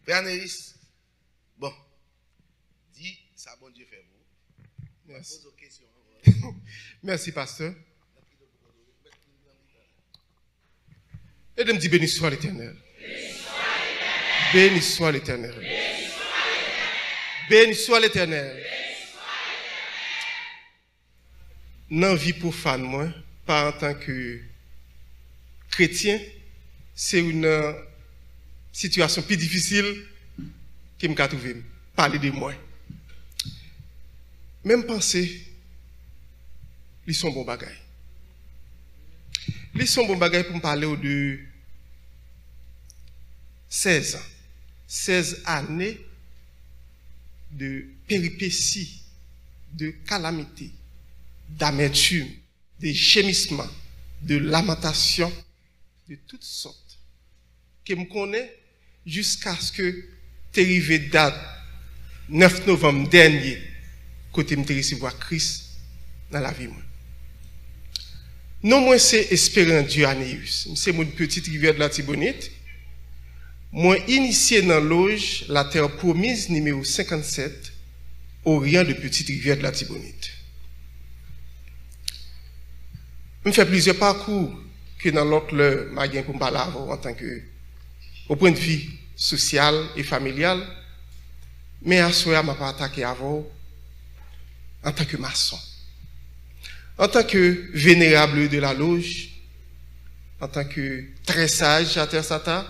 Béanéis, bon, dis, ça bon Dieu fait vous. Merci. Pose aux questions. Merci, pasteur. Et de me dire béni soit l'Éternel. Béni soit l'Éternel. Béni soit l'Éternel. Dans la vie profane, moi, pas en tant que chrétien, c'est une situation plus difficile que je trouvé. Parler de moi. Même penser, ils sont bons bagailles. Ils sont bons bagailles pour me parler de 16 ans. 16 années de péripéties, de calamités, d'amertume, de gémissements, de lamentations, de toutes sortes, que je connais jusqu'à ce que tu arrivé date 9 novembre dernier, côté me recevoir Christ dans la vie. Non, moi, c'est Espérant Dieu Anéus. C'est mon petite rivière de la Tibonite. Moi, initié dans l'auge, la terre promise, numéro 57, Orient de Petite Rivière de la Tibonite. Je fais plusieurs parcours que dans l'autre, le magasin pour me parler en tant que, au point de vue social et familial. Mais à ce moment-là, je ne pas attaqué avant en tant que maçon. En tant que vénérable de la loge, en tant que très sage à Terre Sata,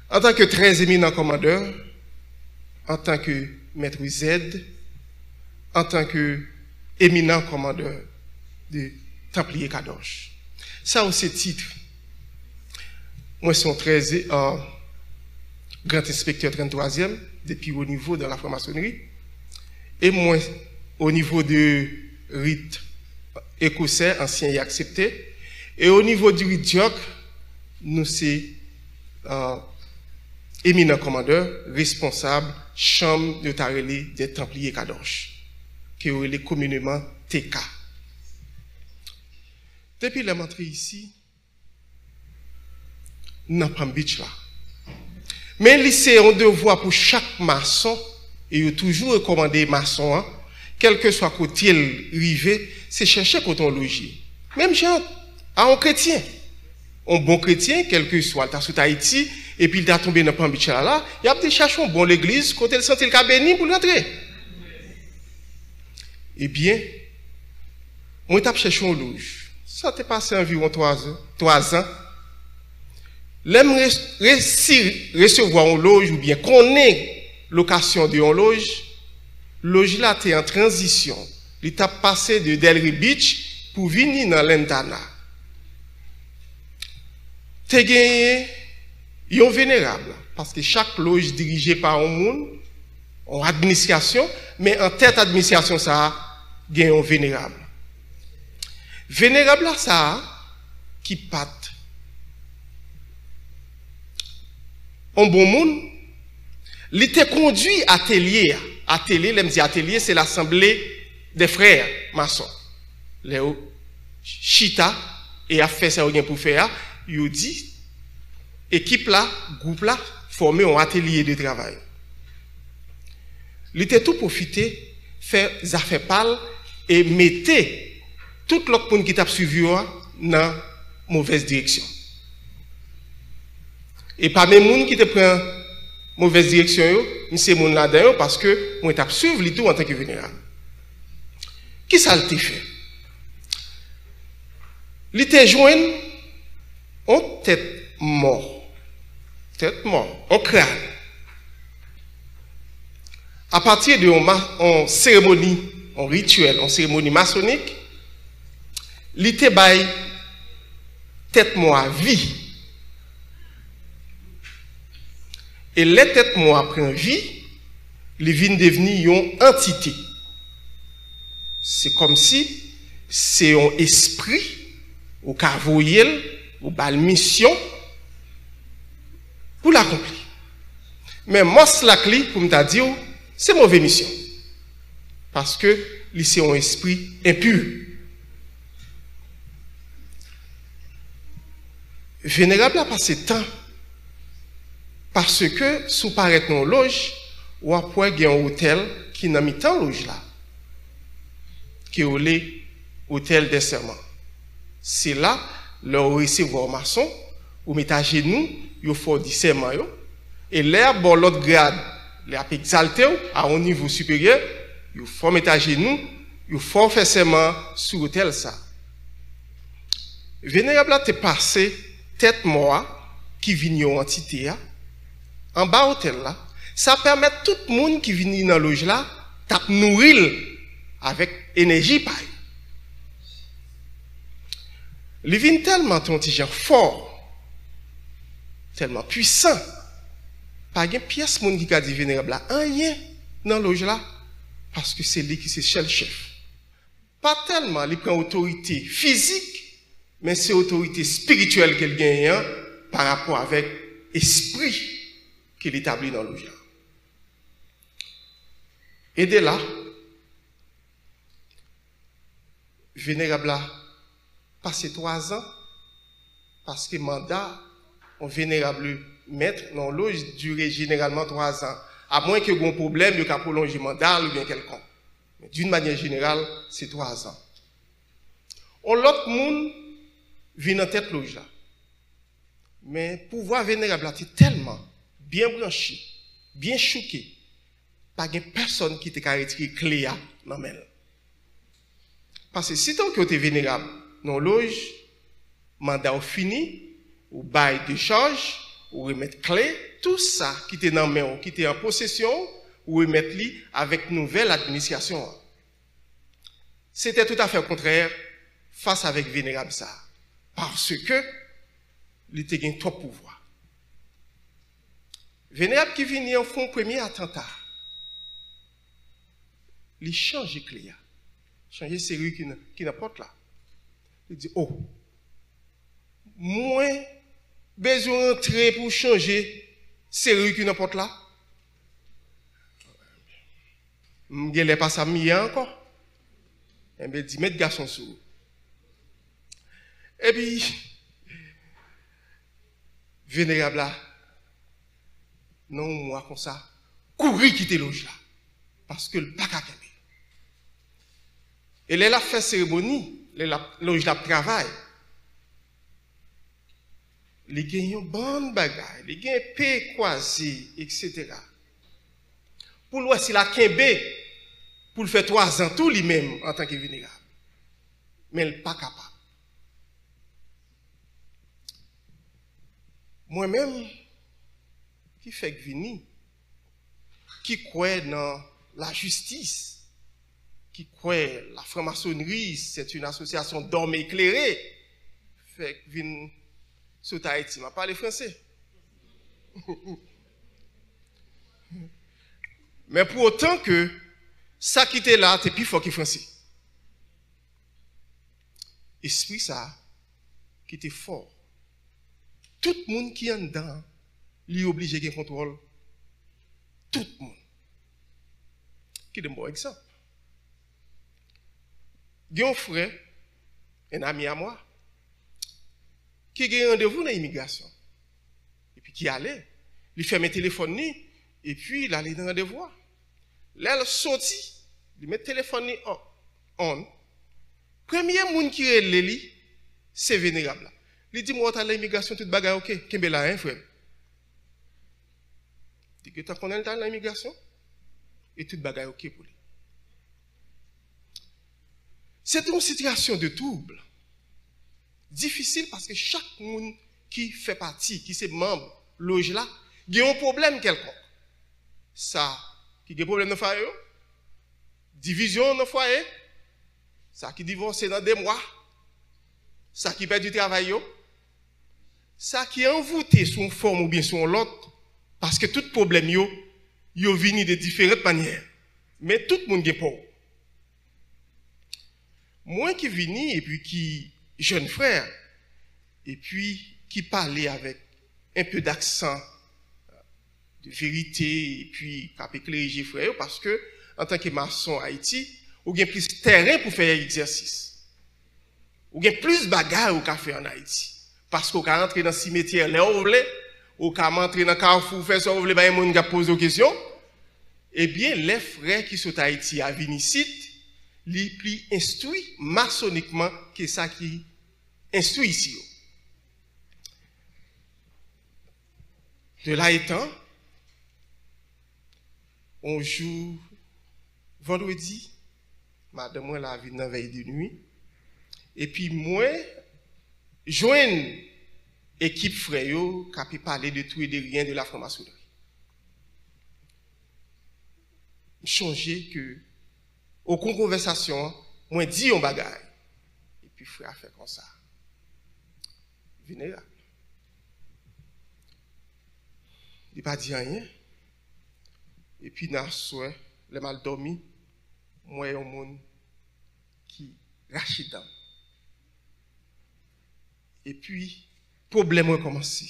en tant que très éminent commandeur, en tant que maître Z, en tant que éminent commandeur de Templier Kadosh. Ça aussi titre. Moi, je suis très grand inspecteur 33e, depuis au niveau de la franc-maçonnerie. Et moi, au niveau du rite écossais, ancien et accepté. Et au niveau du rite dioc, nous sommes éminent commandeur, responsable, chambre de Tareli des Templiers Kadosh, qui est communément TK. Depuis la rentrée ici, nous n'avons pas de beach là. Mais c'est un devoir pour chaque maçon, et il a toujours recommandé maçon, hein, quel que soit côté rivé, c'est chercher côté on logis. Même genre, à un chrétien. Un bon chrétien, quel que soit, il sous Haïti, et puis il a tombé dans le là, il a peut-être cherché un bon l'église, côté le sentir le béni pour rentrer. Eh bien, moi, j'ai cherché un loge. Ça t'est passé environ 3 ans. L'aime recevoir un loge, ou bien qu'on ait location de un loge là, t'es en transition. Il t'a passé de Delray Beach pour venir dans l'Entana. T'es gagné, ils sont vénérables, parce que chaque loge dirigée par un monde, en administration, mais en tête administration, ça a gagné un vénérable. Vénérable, ça a, qui patte. Un bon monde, il était conduit à atelier. Atelier, atelier, c'est l'assemblée des frères maçons. Léo Chita, et a fait ça pour faire, il a dit, équipe là, groupe là, formé un atelier de travail. Il était tout profité, faire des affaires pâles, et mettait tout l'autre monde qui t'a suivi dans mauvaise direction. Et pas même monde qui te prend mauvaise direction, c'est mon là dedans parce que moi t'a suivre les tout en tant que vénérable. Qui ça le fait? Il était joint en tête mort. Tête mort, en crâne. À partir de en cérémonie, en rituel, en cérémonie maçonnique, il était bail tête mort à vie. Et les têtes mortes prennent vie, les viennent devenir une entité. C'est comme si c'est un esprit, ou cavoyel, ou bal mission, pour l'accomplir. Mais moi, la clé, pour me dire, c'est mauvaise mission. Parce que c'est un esprit impur. Vénérable a passé temps Parce que, sous paraît non loge, ou après, il y a un hôtel qui n'a mis tant loge là, qui est l'hôtel des serments. C'est là, leur recevoir maçon, ou mettre à genoux, il faut du serment, et l'air, bon, l'autre grade, l'air exalté à un niveau supérieur, il faut mettre à genoux, il faut faire serment sur l'hôtel ça. Vénérable a te passé tête mort qui vient en entité en bas hôtel là. Ça permet à tout le monde qui vient dans loge là de nourrir avec énergie pareil. Il vient tellement fort, tellement puissant. Pas une pièce monde qui a dit vénérable là, rien dans loge là parce que c'est lui qui c'est le chef. Pas tellement il prend autorité physique, mais c'est autorité spirituelle qu'elle gagne par rapport avec l'esprit qu'il établit dans le genre. Et de là, vénérable a passé 3 ans parce que le mandat en vénérable maître dans loge durait généralement 3 ans. À moins qu'il y ait un problème, il y a un prolonger le mandat ou bien quelconque. Mais d'une manière générale, c'est 3 ans. L'autre monde vient en tête loge là. Mais pouvoir vénérable là, c'est tellement bien branché, bien choqué, pas de personne qui te retirer clé à dans main. Parce que si tant que tu es vénérable dans loge, mandat fini, ou bail de charge, ou remettre clé, tout ça qui était dans main, qui était en possession, ou remettre li avec nouvelle administration. C'était tout à fait contraire face avec vénérable ça. Parce que il était gain trop pouvoir. Vénérable qui vient en fond premier attentat. Il change clé. Changer série qui n'importe là. Il dit oh, moins besoin d'entrer pour changer série qui n'importe là. M'gèle pas ça mien encore. Et me dit mettre garçon sous. Et puis vénérable là, non, moi comme ça, courir quitter loge là, parce que le bac a kembe. Et là, fait cérémonie, la loge là travail. Les gagnants bonne bagaille, les gagnants paix croisés, etc. Pour lui, si la kembe, pour le faire 3 ans tout lui-même en tant que vénérable. Mais il n'est pas capable. Moi-même, qui fait que vini, qui croit dans la justice, qui croit la franc-maçonnerie, c'est une association d'hommes éclairés, fait que vini sur Haïti, m'a parlé français. Mais pour autant que ça qui était là, c'est plus fort que français. Esprit ça, qui était fort. Tout le monde qui est en dedans, lui obligé de contrôle. Tout le monde. Qui est un bon exemple. Il y a un frère, un ami à moi, qui a un rendez-vous dans l'immigration. Et puis qui allait, il fait mes téléphones, et puis il allait dans le rendez-vous. Là, il sortit, il met le téléphone on. Premier monde qui est là, c'est vénérable. Il dit, moi, tu as l'immigration, toute bagaille, ok. Qu'est-ce que là, hein, frère? Il dit que tu connais l'immigration? Et toute bagaille, ok pour lui. C'est une situation de trouble. Difficile parce que chaque monde qui fait partie, qui est membre, loge là, il y a un problème quelconque. Ça, qui a un problème dans le foyer, division dans le foyer, ça qui divorce dans 2 mois, ça qui perd du travail, ça qui est envoûté sur une forme ou bien sur l'autre, parce que tout problème, yo vient de différentes manières. Mais tout le monde est pauvre. Moi qui viens et puis qui jeune frère, et puis qui parlait avec un peu d'accent de vérité, et puis qui a éclairé frère, parce que en tant que maçon Haïti, ou bien plus terrain pour faire exercice. Ou bien plus bagarre au café en Haïti. Parce qu'on peut rentrer dans le cimetière, là où vous voulez, ou qu'à entrer dans Carrefour, faire ça, vous voulez pas un monde qui pose des questions. Eh bien, les frères qui sont à Haïti à Vinicite, les plus instruits maçonniquement que ça qui instruit ici. De là étant, on joue vendredi, madame moi la vie dans veille de nuit, et puis moi, joindre équipe frère qui peut parler de tout et de rien de la franc-maçonnerie. Changer que au cours de conversation, moi dis un bagaille et puis frère fait comme ça. Vénérable. Il pas dit rien. Et puis dans soir, le mal dormi, moi un monde qui rachid d'âme. Et puis problème a commencé.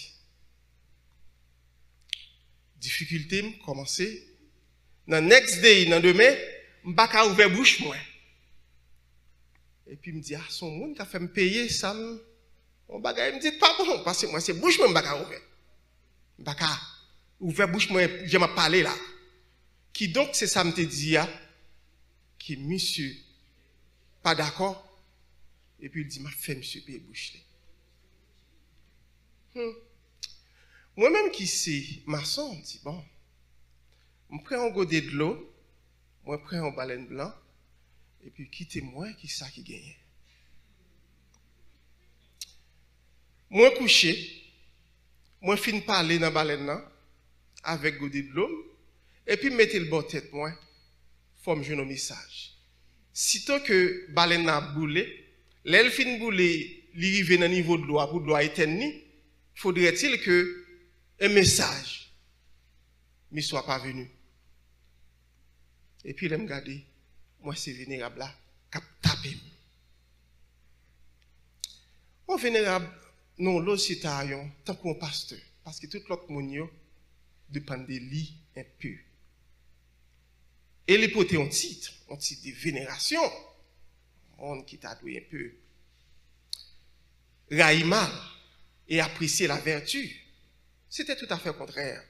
Difficulté a commencé. Dans next day, dans demain, je ne vais pas ouvrir bouche moi. Et puis me dit ah son monde qui a fait me payer ça on bagaille me dit pas bon parce que moi c'est bouche moi je ne vais pas ouvrir. Je ne vais pas ouvrir bouche moi je m'a parler là. Qui donc c'est ça me te dit qui monsieur pas d'accord et puis il dit m'a fait monsieur payer bouche là. Moi-même qui sais maçon dit bon je prends un godet de l'eau, je prends un baleine blanc, et puis quittez-moi qui ça qui gagne. Moi couché, moi fin parler dans baleine là, avec godet de l'eau, et puis mettez le bord tête moi, forme jeune message. Sitôt que baleine a boulé, l'elle fin boulé, l'arrivée dans niveau de l'eau pour de l'eau éteindre, faudrait-il que un message ne soit pas venu. Et puis, il me regarde, moi, c'est vénérable là, qui tape. Mon vénérable, non, l'autre c'est tant qu'on pasteur, parce que tout l'autre monde dépend de lui un peu. Et les potes ont titre de vénération, on qui t'a doué un peu. Raï mal et apprécier la vertu, c'était tout à fait contraire.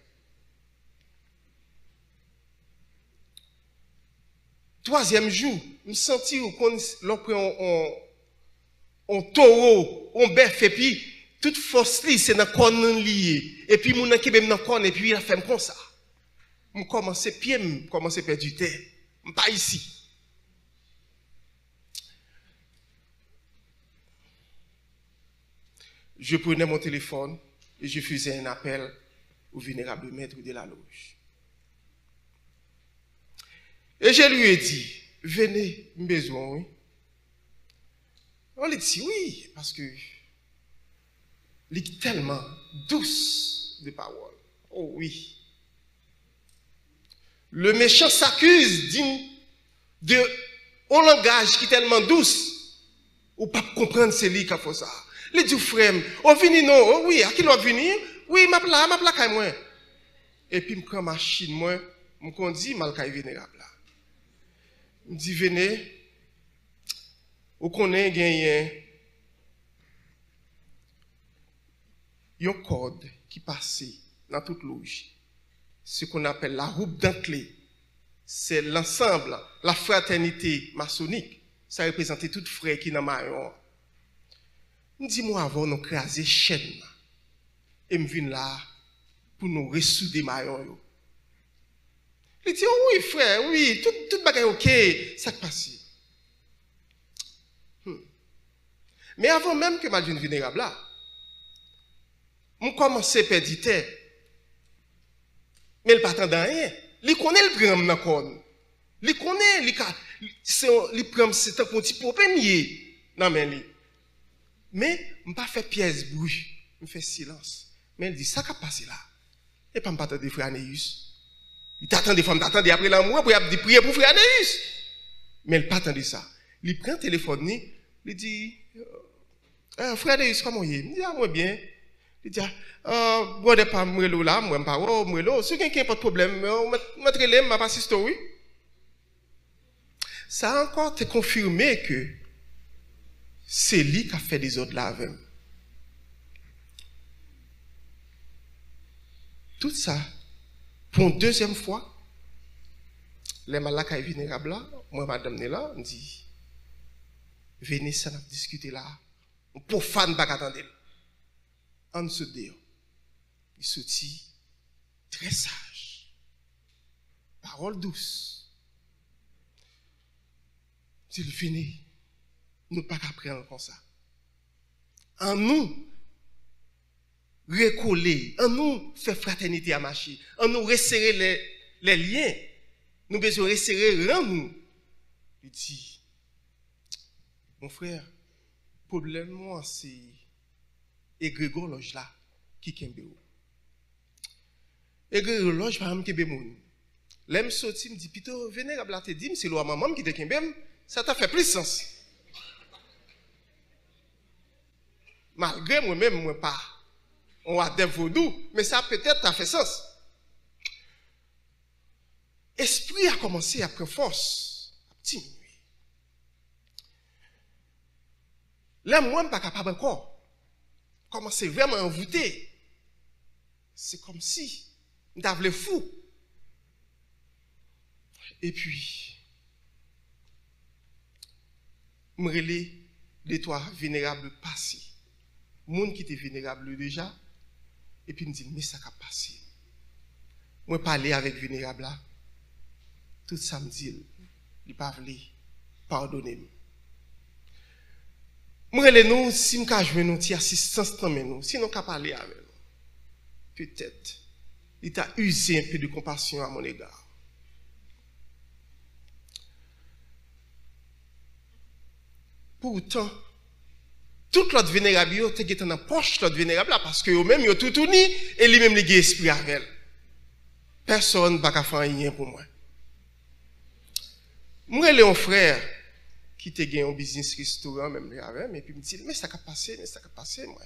Troisième jour, je me sentis on taureau, on bœuf, et puis toute force c'est dans le corps lié. Et puis mon qui même dans le corps, et puis il a fait comme ça. Je commence à pied, je commence à perdre du temps. Je ne suis pas ici. Je prenais mon téléphone et je faisais un appel au vénérable maître de la loge. Et je lui ai dit, venez, besoin, oui. On lui dit oui, parce que il est tellement douce de parole. Oh oui. Le méchant s'accuse de un langage qui est tellement douce, ou pas comprendre c'est lui qui a fait ça. Il dit frère, on vient non, oh oui, à qui l'on vient? Oui, m'a pla moi. Et puis, je prends ma machine, moi, je conduis mal vénérable. Je dis, venez, vous connaissez gagné un code qui passe dans toute loge. Ce qu'on appelle la roue dentelée. C'est l'ensemble, la fraternité maçonnique. Ça représente tout frère qui dans maillon. Dis-moi avant nous craser chaîne. Et me viens là pour nous ressouder maillon. Il dit, oh oui, frère, oui, tout bagaille ok, ça passe. Mais avant même que ma jeune vénérable là, je commence à perdre du temps. Mais il ne pas dans rien. Il connaît le gramme dans le corps. Il connaît, il prend c'est un petit problème dans mes mains. Mais je ne pas faire pièce bruit, je fais silence. Mais il dit, ça qui a passé là. Et pas me battre de frère Anéus. Il t'attend des femmes, t'attend après l'amour pour prier pour frère Anéus. Mais il pas attendre ça. Il prend le téléphone, il dit, frère Anéus, comment il est? Il dit, ah, moi bien. Il dit, bon, de pas moi là, moi pas, oh, moi là, si quelqu'un n'a pas de problème, mettre les ma pas oui. Ça a encore te confirmé que c'est lui qui a fait des autres là avec. Tout ça, pour une deuxième fois, les malades qui sont vulnérables là, moi, madame Nela, me dit, venez, ça n'a discuté là. Pour fan, pas attendre. En se dehors, il sortit très sage. Parole douce. S'il finit, nous ne pas apprendre comme ça. En nous, recoller, en nous, faire fraternité à marcher, en nous resserrer les liens, nous besoin resserrer en nous. Il dit, mon frère, problème moi c'est égrégor loge là qui kembe ou. Égrégor loge par exemple kembe moun. L'aime sorti me dit plutôt vénérable là te dit c'est loi maman qui te kembe, ça t'a fait plus sens. Malgré moi-même moi pas on a des vaudou, mais ça peut-être a fait sens. Esprit a commencé à prendre force, à diminuer. Là, moi, je ne suis pas capable encore. Commencer vraiment à envoûter. C'est comme si je suis fou. Et puis, je me relais les toi vénérables passés. Monde qui était vénérable déjà. Et puis, je me dis, mais ça a passé. Moi, parler avec vénérable là. Tout ça me dit, il pas voulu pardonner. Moi, nous, si nous avons une assistance dans nous, si nous avons parlé avec nous, peut-être, il t'a usé un peu de compassion à mon égard. Pourtant, toute l'autre vénérable, tu es dans la poche l'autre vénérable parce que eux-mêmes, ils ont tout uni et lui-même, ils ont esprit avec elle. Personne ne va faire rien pour moi. Moi, j'ai un frère qui te gagné un business restaurant, même avec, et puis me dit, mais ça a passé, moi.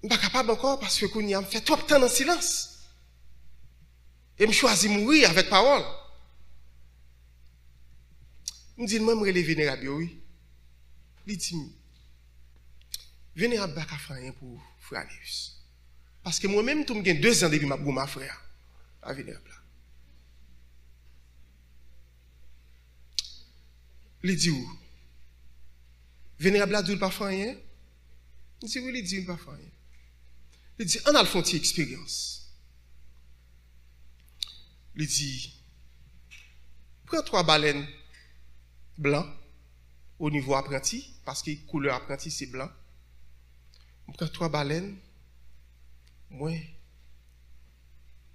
Je ne suis pas capable encore parce que je me fait trop de temps en silence. Et je choisis de mourir avec parole. Je me dis, moi, je suis vénérable, oui. Il dit, vénérable, je ne peux pas faire rien pour frère Neus. Parce que moi-même, je suis 2 ans depuis ma frère, à vénérable. Il dit où? Vénérable dit pas faire rien? Il dit oui, il dit pas faire rien. Il dit on a le fond de expérience. Il dit prends 3 baleines blancs au niveau apprenti, parce que couleur apprenti c'est blanc. Prends 3 baleines, moi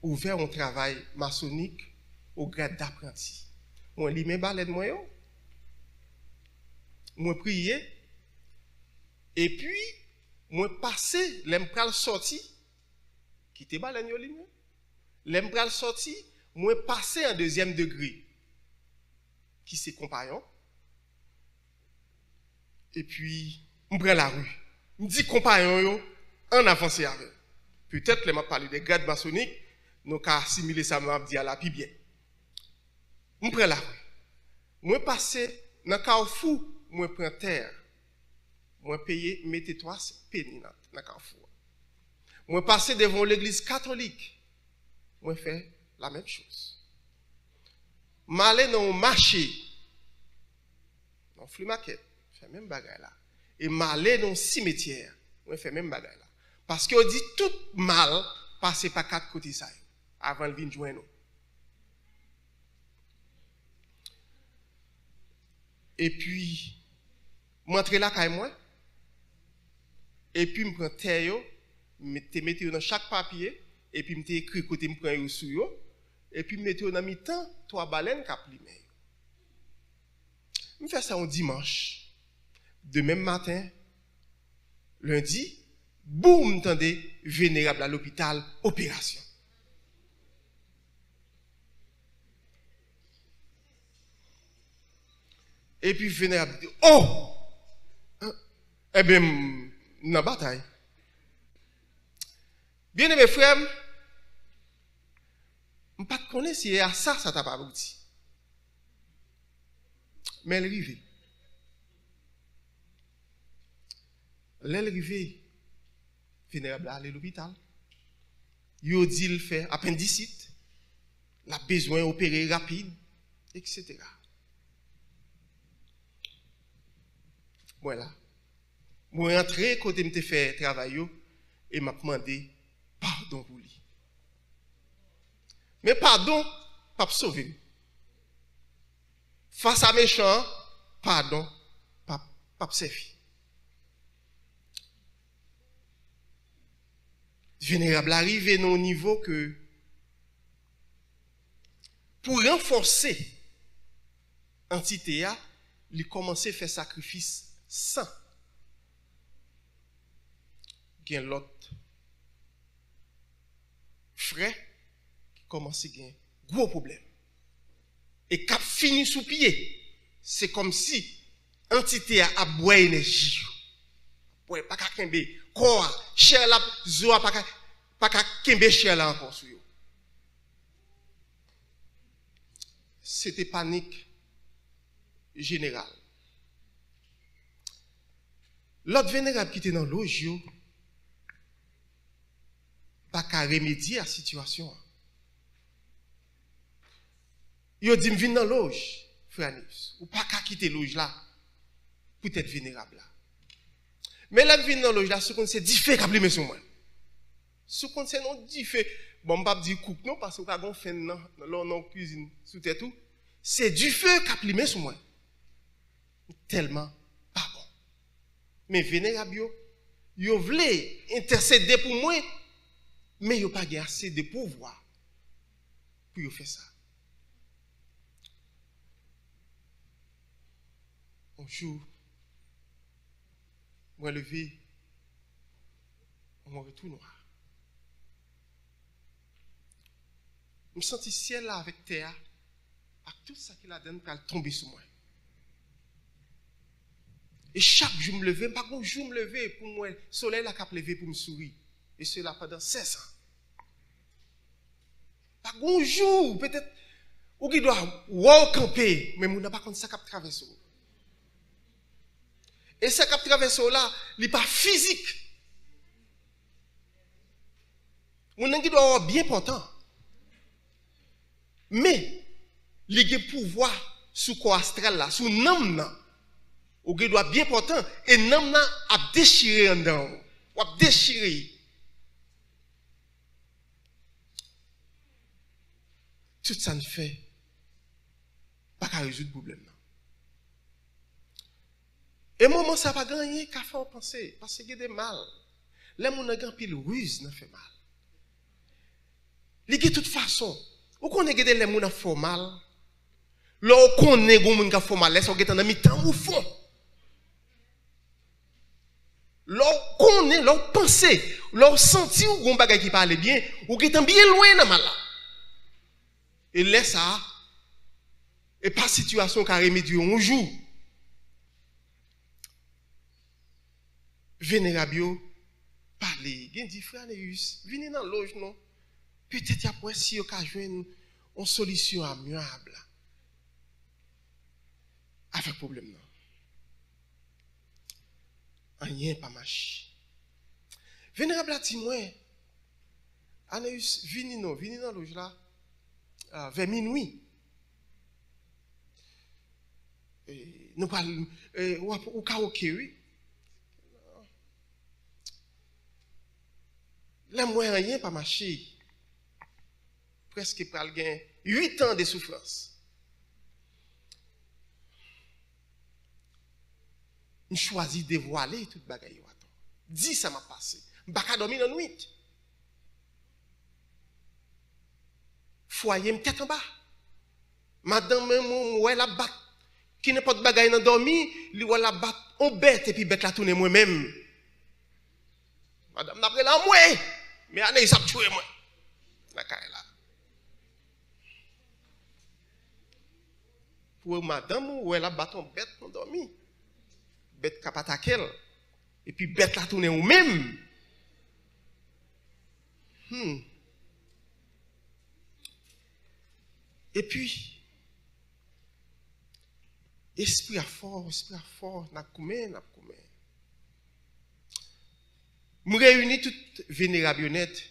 ouvert un travail maçonnique au grade d'apprenti. Moi lis mes baleines moi yo. Moi prier et puis moi passer l'empral sorti qui te baleine yo li l'empral sorti moi passer en 2e degré qui c'est compagnon et puis on prend la rue me dit compagnon yo en avancer avec peut-être les m'a parlé des grades maçonniques nous ca assimiler ça m'a dit à la pi bien on prend la rue moi passer dans Carrefour moi prends terre, moi payer mettez 3 penny dans Carrefour. Moi passer devant l'église catholique, moi fais la même chose. M'aller dans le marché, dans le flea market, fait même bagaille là. Et m'aller dans le cimetière, moi fais même bagaille là. Parce qu'on dit tout mal passer par 4 côtés ça avant de venir joindre nous. Et puis m'entrer là kay moi et puis me prend terre yo mettre dans chaque papier et puis me écrit côté me prend yo sou yo et puis mettre dans mi-temps 3 baleines cap limé me fait ça un dimanche de même matin lundi boum tendez vénérable à l'hôpital opération et puis vénérable dit oh eh bien, dans la bataille. Bien aimé frère, je ne sais pas si à ça t'a pas abouti. Mais elle arrive. Elle arrive, vénérable à l'hôpital. Yo dit il fait appendicite, la besoin opérer rapide, etc. Voilà. Moi rentré côté me fait travail yo, et m'a demandé pardon pour lui. Mais pardon, pas sauver. Face à méchant, pardon, pas servir. Vénérable arrive à un niveau que pour renforcer l'entité, il commence à faire sacrifice sans. Il y a l'autre frère qui commence à avoir un gros problème. Et quand fini sous pied, c'est comme si l'entité a boire énergie. Ouais, pas qu'à kembe corps, chair la zoa pas qu'à kembe chair là encore sur yo. C'était panique générale. L'autre vénérable qui était dans loge yo pas qu'à remédier à la situation. Yo dit m'vin dans loge, frère Nus, ou pas qu'à quitter loge là pour être vénérable là. Mais là, vient dans loge là, ce qu'on c'est différent qu'à plimer sur moi. Ce qu'on c'est non différent. Bon, pas dire coupe non parce que pas gon fait non cuisine sous tête tout. C'est du feu qu'à plimer sur moi. Tellement pas bon. Mais vénérable yo voulait intercéder pour moi, mais yo pas assez de pouvoir pour yo faire ça. Un jour, moi levé, on tout noir. Je me sens ciel là avec terre, avec tout ça qui la donne pour tomber sur moi. Et chaque jour je me levais, pas un jour me lever pour moi, le soleil là cap lever pour me sourire. Et cela pendant 16 ans. Pas un jour, peut-être, ou qui doit wow camper, mais on n'a pas contre ça cap traverser. Et ça cap traverse là, il n'est pas physique. On a qui doit avoir bien important. Mais, il y a pouvoir sous corps astral là, sous nam ou qui doit bien important, et nam a déchiré en dedans, ou a déchiré. Tout ça ne fait pas qu'à résoudre le problème. Et moment ça va gagner qu'à faire penser parce qu'il y a des mal. Les gens ont pile ruse n'a fait mal. De toute façon, ou qu'on ait des les gens fait mal. Là qu'on ait des gens qui fait mal, laisse on get en mi-temps au fond. Là qu'on est, là penser, là senti ou gon bagay qui parle bien, ou get bien loin dans mal. Et laisse ça et pas situation qui remédier un jour. Vénérable, parler, gen dit frère Neus, venez dans loge non. Peut-être après si vous avez joué une solution amiable avec problème non. Rien pas marché. Vénérable a dit moi, Aneus, venez dans loge là vers minuit. Nous parlons au karaoké oui. Là, moi, rien pas marché. Presque pral gain 8 ans de souffrance. Je choisis de dévoiler toute bagaille. 10 ça m'a passé. Je ne pas dormir dans la nuit. Foyer, me tête en bas. Madame, moi, la bat. Qui n'est pas de bagaille dans dormir, lui, la bat, on bête et puis bête la tourner moi-même. Madame, d'après là, moi. Mais année, ça tué moi. La carrière là. Pour madame, ou elle a bâton bête pour dormir. Bête cap attaquer. Et puis bête la tourner ou même. Et puis, esprit à fort, n'a combien. Je réunis toute vénérable honnête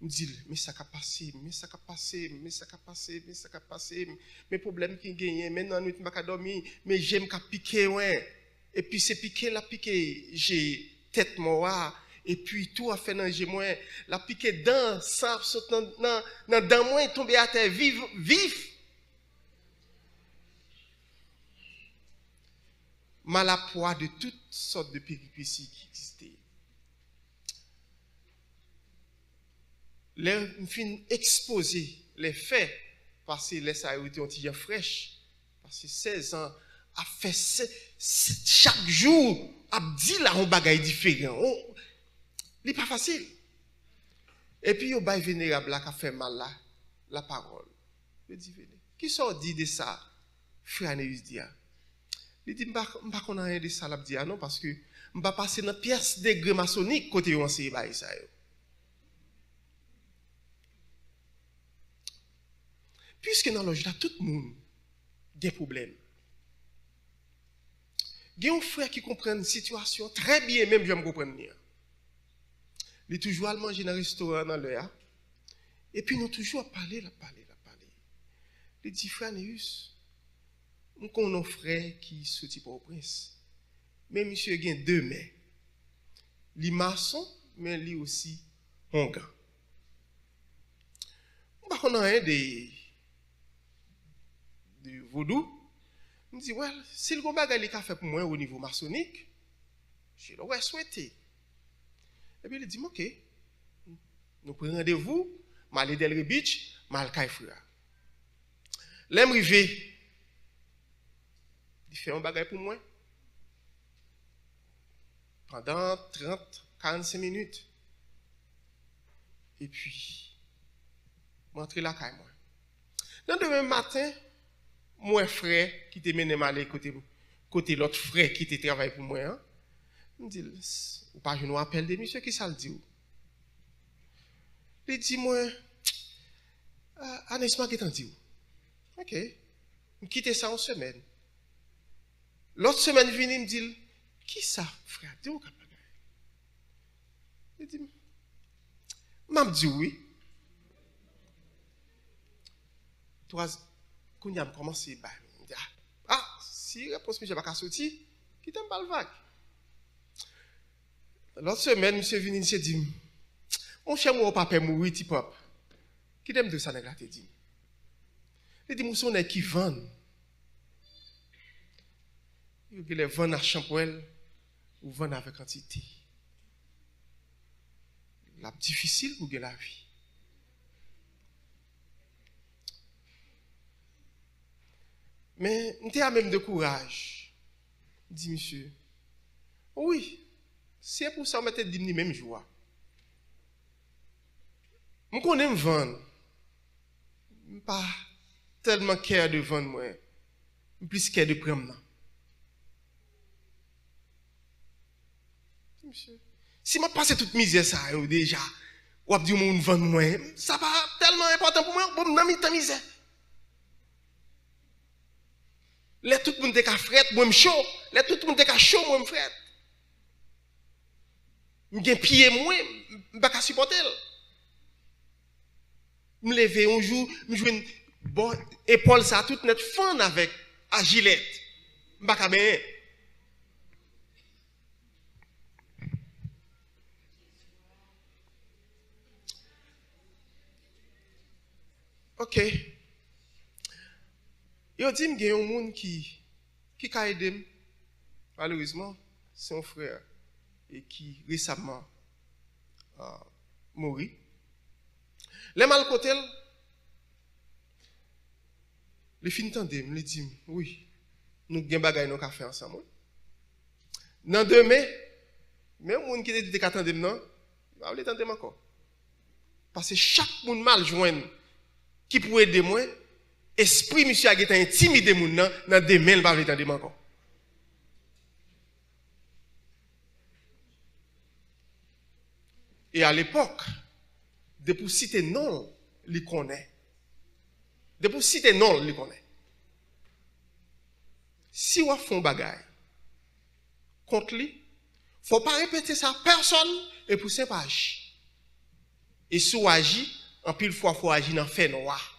me dit, mais ça a passé, mais ça a passé, mais ça a passé, mais ça a passé, mes problèmes qui gagnent, maintenant nous ne pas dormir, mais j'aime qu'à piquer, ouais. Et puis c'est piqué, la piqué, j'ai tête moi, et puis tout a fait dans j'ai moins, la piqué dans, ça saute dans moi, tombé à terre, vif. Mal à poids de toutes sortes de péripéties qui existaient. Les fin exposer les faits, parce que les ça a été un petit fraîche, parce que 16 ans, a fait chaque jour, a dit là un bagage différent. C'est pas facile. Et puis, il y a vénérable là qui a fait mal là, la parole. Je dis, qui sort dit de ça, frère Neus dit. Il dit, je ne sais pas rien de ça, dit non, parce que je ne vais pas passer dans la pièce de degré maçonnique côté où on s'est ça. Puisque dans le là, tout le monde a des problèmes. Il y a un frère qui comprend une situation très bien, même je me comprends. Il est toujours à manger dans un restaurant dans l'heure. Et puis nous toujours à parler. Il dit, frère Neus, nous avons un frère qui sorti pour le prince. Mais monsieur a deux mains. Il est maçon, mais il aussi un gars. On a un de vaudou. Il me dit, well, si le combat a fait pour moi au niveau maçonnique, je l'aurais souhaité. Et puis il dit, ok, nous prenons rendez-vous, je vais aller dans le beach, je vais aller frère. L'aime rivé, il fait un bagage pour moi. Pendant 30-45 minutes. Et puis, je rentre là, moi. Le demain matin, mon frère qui te mené mal côté l'autre frère qui te travaille pour moi, hein, me dit, ou pas je nous appelle de monsieur qui ça le dit. Il dit moi, Anesma qui t'en dit. OK. Je quitte ça en semaine. L'autre semaine vini me dit, qui ça frère, dis-moi capable. Il dit, m'a dit oui. Toi quand a commencé si réponse monsieur pas sortir, qui t'aime pas le vague. L'autre semaine monsieur vini il s'est dit, mon cher mon papa mourir petit pop. Qui t'aime de ça nèg la te dit. Il dit mon nèg qui vend. Il les vend à Champoel ou vend avec quantité. La difficile pour la vie. Mais on a même de courage. Dit monsieur, oui, c'est pour ça que je me dis même joie. Je connais me vendre. Je pas tellement cœur de vendre moi. Plus cœur de prendre. Monsieur, si je passe toute misère ça déjà, ou dit mon vendre moi, ça pas tellement important pour moi, bon dans mi misère. Là tout le monde est fret, moi me chaud, là tout le monde est chaud, moi me fret. M'gen pied moi, m'pas supporter. Me lever un jour, me joindre bon épaule ça toute net fan avec à gilette. M'pas bien. OK. Yo dit me gen un monde qui ka aidé malheureusement c'est un frère et qui récemment mort. Les mal côté les fin tandem me dit oui nous gen bagay nous ka faire ensemble. Dans demain même monde qui te dit qu'attendem non, va le tandem encore. Parce que chaque monde mal joindre qui pourrait aider moi esprit monsieur a été intimidé moun nan dans demain il va le tandem encore. Et à l'époque de pour citer non il connaît. De pour citer non il connaît. Si on fait un bagay contre lui, faut pas répéter ça à personne et pour 5 pages. Et si on agit, en pile fois, il faut agir dans le fait noir.